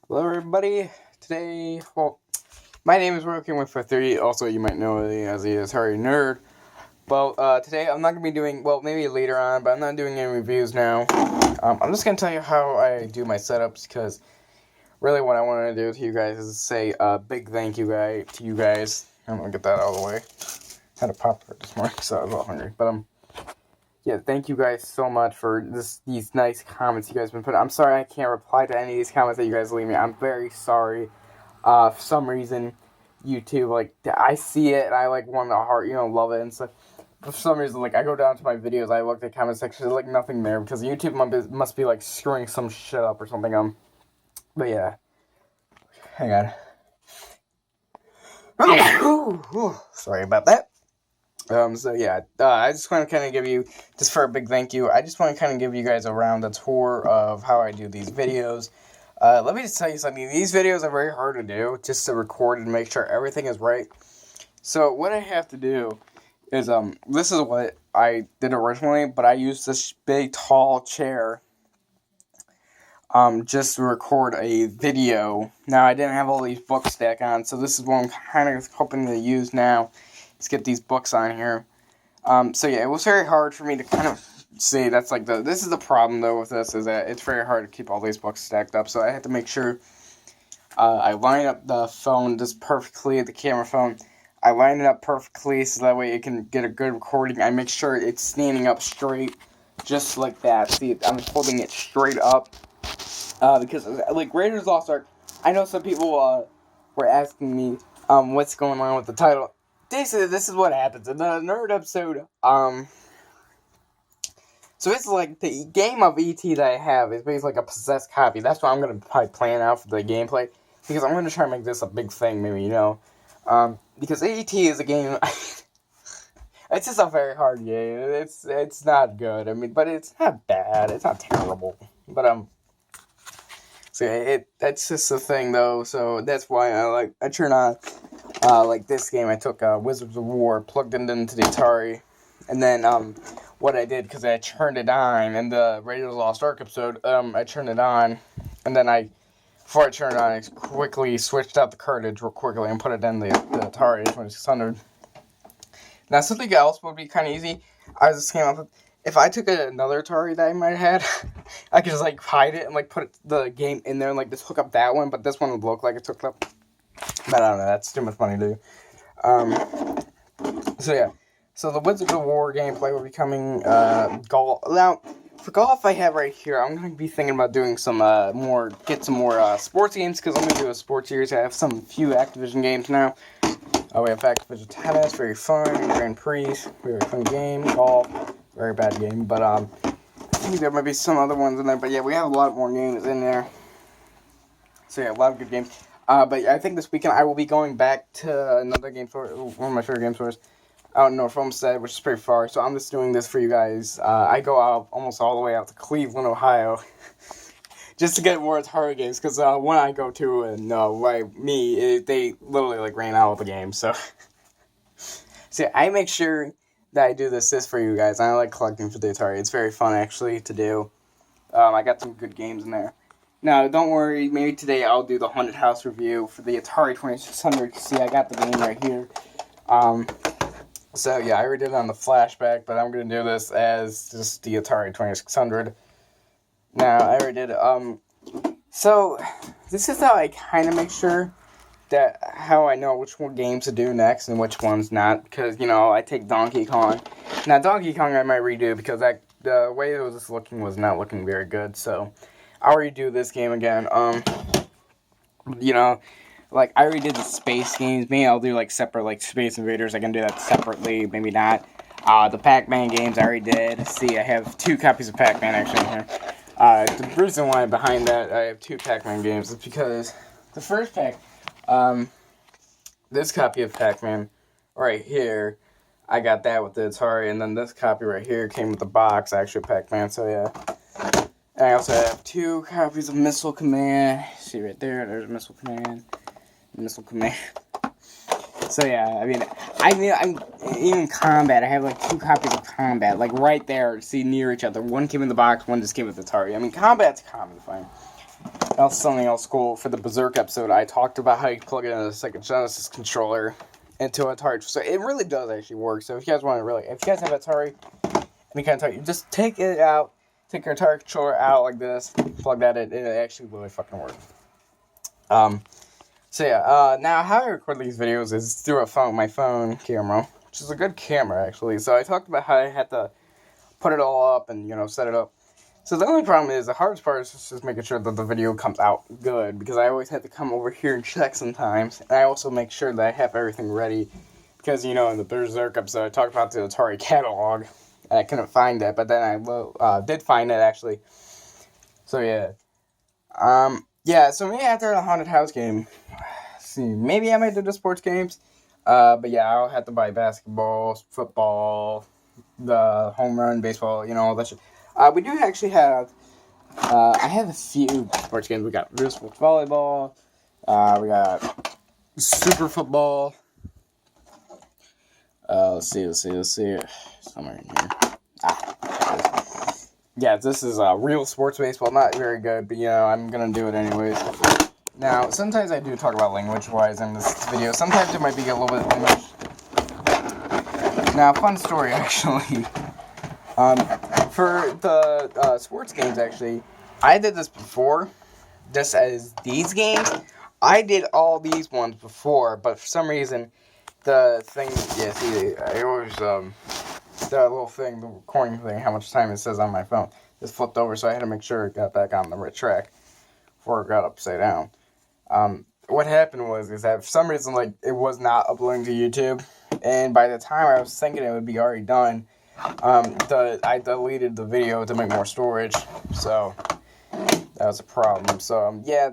Hello, everybody. Today, my name is Working153. Also, you might know me as the Atari Nerd. Well, today I'm not going to be doing, maybe later on, but I'm not doing any reviews now. I'm just going to tell you how I do my setups, because really what I want to do to you guys is say a big thank you to you guys. I'm going to get that out of the way. I had a popper this morning, so I was all hungry. But, yeah, thank you guys so much for these nice comments you guys have been putting. I'm sorry I can't reply to any of these comments that you guys leave me. I'm very sorry. For some reason, YouTube, I see it and I, want to heart, love it and stuff. For some reason, I go down to my videos, I look at the comment section, there's, nothing there, because YouTube must be, screwing some shit up or something, but yeah. Hang on. Sorry about that. So yeah, I just want to kind of give you, just for a big thank you, I just want to kind of give you guys a tour of how I do these videos. Let me just tell you something, these videos are very hard to do, just to record and make sure everything is right. So what I have to do is, this is what I did originally, but I used this big, tall chair, just to record a video. Now, I didn't have all these books stacked on, so this is what I'm kind of hoping to use now. Let's get these books on here. So yeah, it was very hard for me to kind of see, this is the problem though with this, is that it's very hard to keep all these books stacked up, so I had to make sure I line up the phone just perfectly, the camera phone. I line it up perfectly so that way it can get a good recording. I make sure it's standing up straight, just like that. See, I'm holding it straight up, because, Raiders Lost Ark, I know some people, were asking me, what's going on with the title. This is what happens in the nerd episode. So it's the game of E.T. that I have is basically a possessed copy. That's what I'm gonna probably plan out for the gameplay, because I'm gonna try to make this a big thing, maybe, because E.T. is a game. It's just a very hard game. It's not good. I mean, but it's not bad. It's not terrible. But so that's just the thing though. So that's why I turn on. This game, I took Wizards of War, plugged it into the Atari, and then what I did, because I turned it on in the Raiders Lost Ark episode, I turned it on, and then before I turned it on, I quickly switched out the cartridge real quickly and put it in the Atari 2600. Now, something else would be kind of easy. I just came up with, if I took another Atari that I might have had, I could just hide it and put the game in there and just hook up that one, but this one would look like it's hooked up. But I don't know, that's too much money to do. So yeah. So the Wizards of War gameplay will be coming, golf. Now, for golf I have right here, I'm going to be thinking about doing some more sports games, because I'm going to do a sports series. I have few Activision games now. We have Activision Tennis, very fun, Grand Prix, very fun game, golf, very bad game, but I think there might be some other ones in there, but yeah, we have a lot more games in there. So yeah, a lot of good games. But I think this weekend I will be going back to another game store, one of my favorite game stores, out in North Homestead, which is pretty far. So I'm just doing this for you guys. I go out almost all the way out to Cleveland, Ohio, just to get more Atari games. Because one I go to, and they literally ran out of the game. So, I make sure that I do this for you guys. I like collecting for the Atari. It's very fun actually to do. I got some good games in there. Now, don't worry, maybe today I'll do the Haunted House review for the Atari 2600. See, I got the game right here. So, yeah, I already did it on the flashback, but I'm going to do this as just the Atari 2600. Now, I already did it. So, this is how I kind of make sure how I know which games to do next and which ones not. Because, I take Donkey Kong. Now, Donkey Kong I might redo, because the way it was looking was not looking very good, so I'll redo this game again. I already did the space games. Maybe I'll do, separate, Space Invaders. I can do that separately, maybe not. The Pac-Man games I already did. See, I have 2 copies of Pac-Man, actually, in here. The reason why behind that I have 2 Pac-Man games is because the first this copy of Pac-Man right here, I got that with the Atari, and then this copy right here came with the box, actually, Pac-Man, so yeah. And I also have 2 copies of Missile Command. See right there, there's Missile Command. So yeah, I'm even Combat. I have like 2 copies of Combat, like right there, see, near each other. One came in the box, one just came with the Atari. I mean, Combat's common to find. Also, something else cool for the Berserk episode, I talked about how you plug in a Sega Genesis controller into Atari. So it really does actually work. So if you guys want to if you guys have Atari, any kind of Atari, you just take it out, take your Atari controller out like this, plug that in, it actually really fucking works. So yeah, now how I record these videos is through my phone camera, which is a good camera actually. So I talked about how I had to put it all up and, set it up. So the only problem is, the hardest part is just making sure that the video comes out good, because I always have to come over here and check sometimes. And I also make sure that I have everything ready, because, in the Berserk episode I talked about the Atari catalog, and I couldn't find it, but then I did find it actually. So yeah. Yeah, so maybe after the Haunted House game, see, maybe I might do the sports games. But yeah, I'll have to buy basketball, football, the home run, baseball, all that shit. We do actually have, I have a few sports games. We got real sports volleyball, we got super football. Let's see. Somewhere in here. Yeah, this is real sports baseball. Not very good, but I'm gonna do it anyways. Now, sometimes I do talk about language-wise in this video. Sometimes it might be a little bit English. Now, fun story, actually. For the sports games, actually, I did this before, just as these games. I did all these ones before, but for some reason, the thing, yeah, see, I always, the little thing, the recording thing, how much time it says on my phone, just flipped over, so I had to make sure it got back on the right track before it got upside down. What happened was that for some reason, it was not uploading to YouTube, and by the time I was thinking it would be already done, I deleted the video to make more storage, so that was a problem. So, yeah,